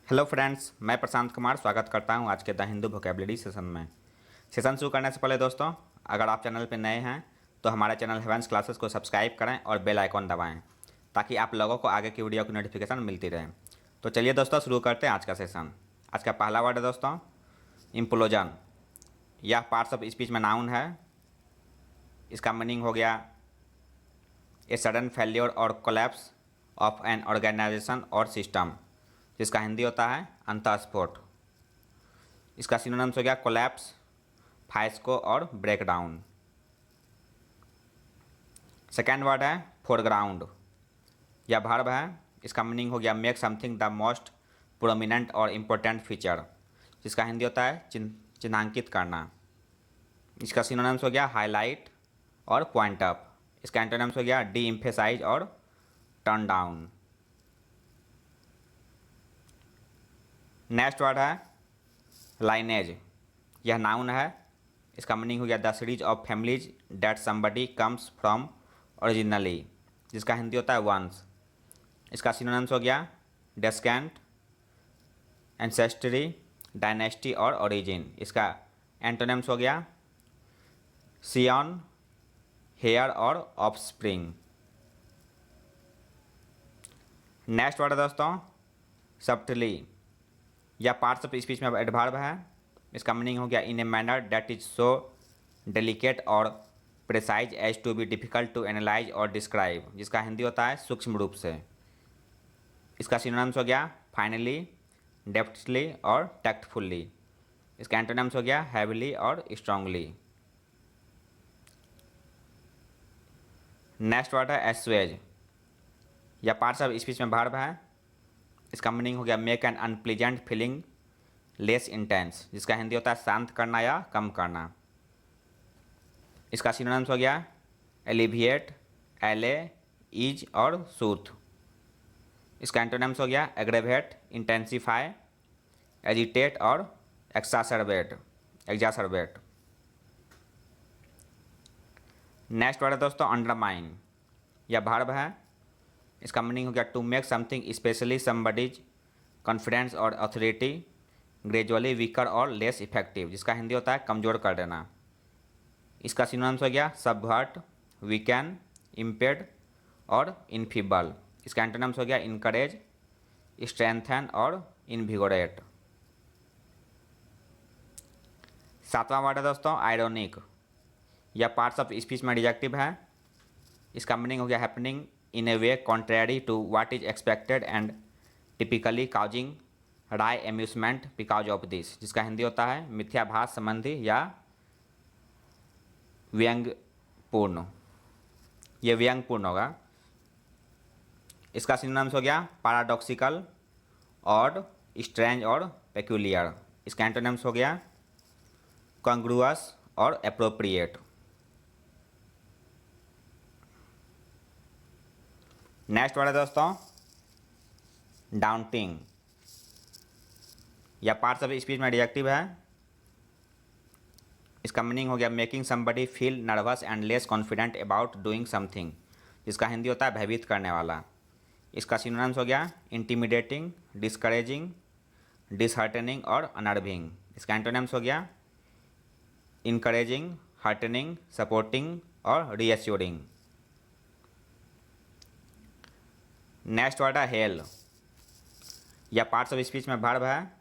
Hello friends, मैं प्रशांत कुमार स्वागत करता हूं आज के द हिंदू वोकेबलरी सेशन में। सेशन शुरू करने से पहले दोस्तों, अगर आप चैनल पर नए हैं तो हमारे चैनल हेवेंस क्लासेस को सब्सक्राइब करें और बेल आइकॉन दबाएं ताकि आप लोगों को आगे की वीडियो की नोटिफिकेशन मिलती रहे। तो चलिए दोस्तों, शुरू करते हैं आज का सेशन। आज का पहला वर्ड है दोस्तों इम्प्लोजन। यह पार्ट्स ऑफ स्पीच में नाउन है। इसका मीनिंग हो गया ए सडन फेल्योर और कोलैप्स ऑफ एन ऑर्गेनाइजेशन और सिस्टम, जिसका हिंदी होता है अंतःस्फोट। इसका सिनोनिम्स हो गया कोलैप्स, फाइस्को और ब्रेकडाउन। सेकेंड वर्ड है फोरग्राउंड। यह वर्ब है। इसका मीनिंग हो गया make something the most prominent और इम्पोर्टेंट फीचर, जिसका हिंदी होता है चिन्हांकित करना। इसका सिनोनिम्स हो गया हाईलाइट और पॉइंट अप। इसका एंटोनिम्स हो गया डी एम्फेसाइज और टर्न डाउन। नेक्स्ट वर्ड है लाइनेज। यह नाउन है। इसका मीनिंग हो गया the series of families that somebody comes from originally, जिसका हिंदी होता है वंश। इसका सिनोनिम्स हो गया डेस्केंट, एंसेस्ट्री, डायनेस्टी और ओरिजिन। इसका एंटोनिम्स हो गया सियन, हेयर और ऑफस्प्रिंग। नेक्स्ट वर्ड है दोस्तों सब्टली। यह पार्ट्स ऑफ स्पीच में एडवर्ब है। इसका मीनिंग हो गया in a manner that is so delicate और precise as to be difficult to analyse और डिस्क्राइब, जिसका हिंदी होता है सूक्ष्म रूप से। इसका सिनोनिम्स हो गया फाइनली, डेप्थली और टैक्टफुल्ली। इसका एंटोनिम्स हो गया हैवीली और स्ट्रांगली। नेक्स्ट वर्ड है एस्वेज। यह पार्ट्स ऑफ स्पीच में वर्ब है। इसका मीनिंग हो गया make an unpleasant feeling less intense, जिसका हिंदी होता है शांत करना या कम करना। इसका सिनोनिम्स हो गया एलिविएट, एले, ईज और सूथ। इसका एंटोनिम्स हो गया एग्रेवेट, इंटेंसिफाई, एजिटेट और एग्जासर्बेट। नेक्स्ट वर्ड है दोस्तों अंडरमाइन। यह वर्ब है। इसका मीनिंग हो गया to make something specially somebody's confidence और अथॉरिटी ग्रेजुअली वीकर और लेस इफेक्टिव, जिसका हिंदी होता है कमज़ोर कर देना। इसका सिनोनिम्स हो गया सबवर्ट, वीकन, इम्पेड और इनफीबल। इसका एंटोनिम्स हो गया इनकरेज, स्ट्रेंथन और इनविगोरेट। सातवां वर्ड है दोस्तों आयरोनिक। यह पार्ट्स ऑफ स्पीच में एडजेक्टिव है। इसका मीनिंग हो गया happening in a way contrary to what is expected and typically causing wry amusement because of this, जिसका हिंदी होता है मिथ्याभास संबंधी या व्यंग्यपूर्ण। ये व्यंग्यपूर्ण होगा। इसका सिनोनिम्स हो गया पैराडॉक्सिकल, ऑड, स्ट्रेंज और पेक्यूलियर। इसका एंटोनिम्स हो गया कॉन्ग्रुअस और एप्रोप्रिएट। नेक्स्ट वर्ड है दोस्तों डाउटिंग। या पार्ट्स ऑफ स्पीच में एडजेक्टिव है। इसका मीनिंग हो गया making somebody feel nervous and less confident about doing something, जिसका हिंदी होता है भयभीत करने वाला। इसका सिनोनिम्स हो गया इंटिमिडेटिंग, डिस्करेजिंग, डिसहार्टनिंग और अनर्विंग। इसका एंटोनिम्स हो गया इनकरेजिंग, हार्टनिंग, सपोर्टिंग और रीएश्योरिंग। नेक्स्ट वर्ड है हेल। यह पार्ट्स ऑफ स्पीच में वर्ब है।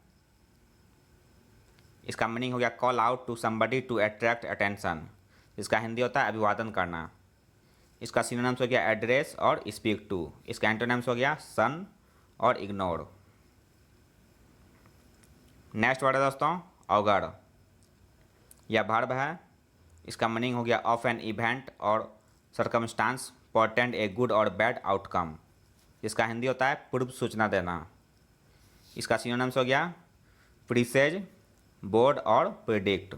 इसका मीनिंग हो गया call out to somebody to attract attention, जिसका हिंदी होता है अभिवादन करना। इसका सिनोनिम्स हो गया एड्रेस और स्पीक टू। इसका एंटोनिम्स हो गया सन और इग्नोर। नेक्स्ट वर्ड है दोस्तों ऑगर। यह वर्ब है। इसका मीनिंग हो गया ऑफ एन इवेंट और सर्कमस्टांस पोर्टेंड ए गुड और बैड आउटकम, जिसका हिंदी होता है पूर्व सूचना देना। इसका सिनोनिम्स हो गया प्रीसेज, बोर्ड और प्रिडिक्ट।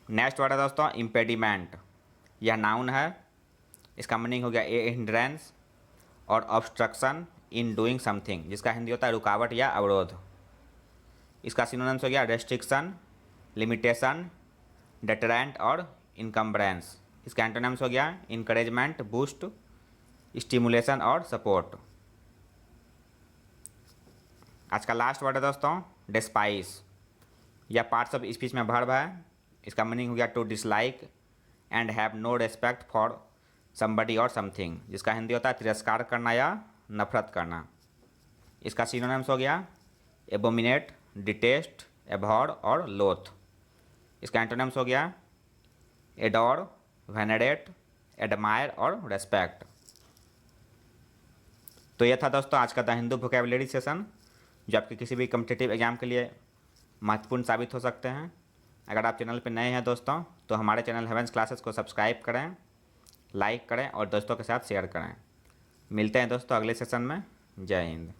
नेक्स्ट वर्ड है दोस्तों इम्पेडिमेंट। यह नाउन है। इसका मीनिंग हो गया ए हिंड्रेंस और ऑब्स्ट्रक्शन इन डूइंग समथिंग, जिसका हिंदी होता है रुकावट या अवरोध। इसका सिनोनिम्स हो गया रेस्ट्रिक्शन, लिमिटेशन, डेटरेंट और इनकम्बरेंस। इसका एंटोनिम्स हो गया इनकरेजमेंट, बूस्ट, स्टिमुलेशन और सपोर्ट। आज का लास्ट वर्ड है दोस्तों डिस्पाइस। यह पार्ट्स ऑफ स्पीच में वर्ब है। इसका मीनिंग हो गया to dislike and have no respect for somebody और समथिंग, जिसका हिंदी होता है तिरस्कार करना या नफरत करना। इसका सिनोनिम्स हो गया एबोमिनेट, डिटेस्ट, एबहॉर और लोथ। इसका एंटोनिम्स हो गया एडोर, वेनेरेट, एडमायर और रेस्पेक्ट। तो यह था दोस्तों आज का द हिंदू वोकैबुलरी सेशन, जो आपके किसी भी कम्पिटिटिव एग्जाम के लिए महत्वपूर्ण साबित हो सकते हैं। अगर आप चैनल पर नए हैं दोस्तों तो हमारे चैनल हेवेंस क्लासेस को सब्सक्राइब करें, लाइक करें और दोस्तों के साथ शेयर करें। मिलते हैं दोस्तों अगले सेशन में। जय हिंद।